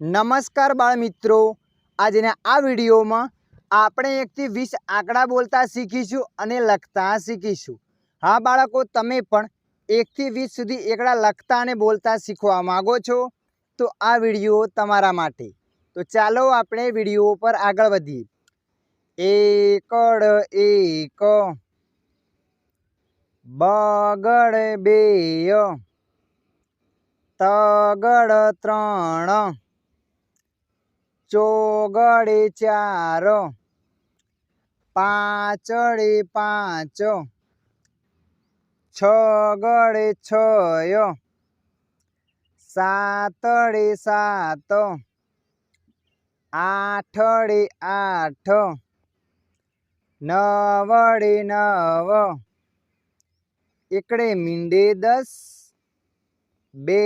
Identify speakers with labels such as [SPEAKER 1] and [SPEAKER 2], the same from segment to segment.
[SPEAKER 1] नमस्कार बाळ मित्रों, આજના આ વિડીયોમાં આપણે 1 થી 20 આંકડા બોલતા શીખીશું અને લખતા શીખીશું। હા બાળકો, તમે પણ 1 થી 20 સુધી એકડા લખતા અને બોલતા શીખવા માંગો છો તો આ વિડીયો તમારા માટે। તો ચાલો આપણે વિડીયો પર આગળ વધીએ। એકડ એક, બગડ બે, તગડ ત્રણ, ચોગડે ચાર, પાંચડે પાંચ, છગડે છ, સાતડે સાત, આઠડે આઠ, નવડે નવ, એકડે મીંડે 10, બે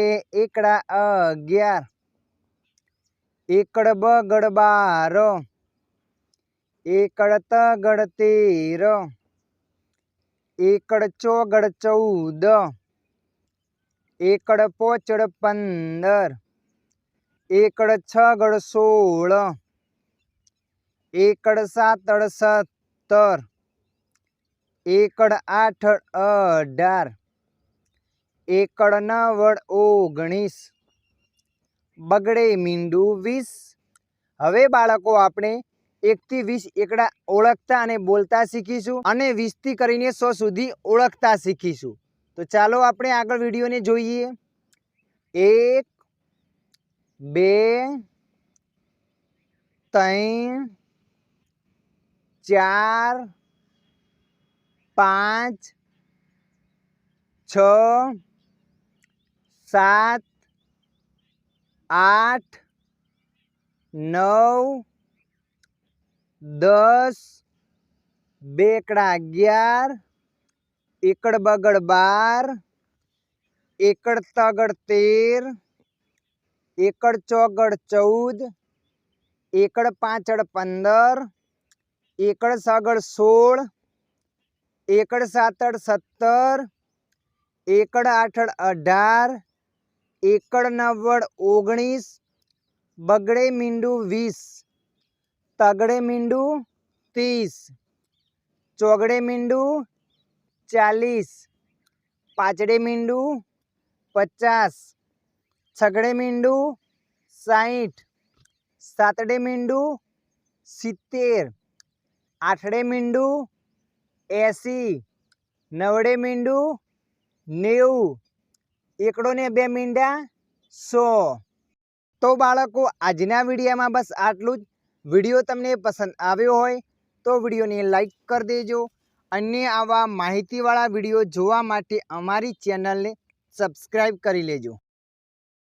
[SPEAKER 1] એકડા 11, એકડ બગડ 12, એકડ તગડ 13, એકડ ચોગડ 14, એકડ પોચડ 15, એકડ છગડ 16, એકડ સાતડ 17, એકડ આઠડ 18, એકડ નવડ 19, બગડે મીંડું 20। હવે બાળકો આપણે 1 થી 20 એકડા ઓળખતા અને બોલતા શીખીશું અને 20 થી કરીને 100 સુધી ઓળખતા શીખીશું। તો ચાલો આપણે આગળ વિડીયોને જોઈએ। 1 2 3 4 5 6 7 8 9 10, બે એકડા 11, એકડ બગડ 12, એકડ તગડ 13, એકડ ચોગડ 14, એકડ પાંચડ 15, એકડ છગડ 16, એકડ સાતડ 17, એકડ આઠડ 18, એકડ નવડ 19, બગડે મીંડું 20, તગડે મીંડું 30, ચોગડે મીંડું 40, પાંચડે મીંડું 50, છગડે મીંડું 60, સાતડે મીંડું 70, આઠડે મીંડું 80, નવડે મીંડું 90, એકડો ને બે મીંડા 100। તો બાળકો, આજના વિડીયોમાં બસ આટલું જ। વિડીયો તમને પસંદ આવ્યો હોય તો વિડીયોને લાઈક કરી દેજો। અન્ય આવા માહિતીવાળા વિડીયો જોવા માટે અમારી ચેનલને સબસ્ક્રાઈબ કરી લેજો।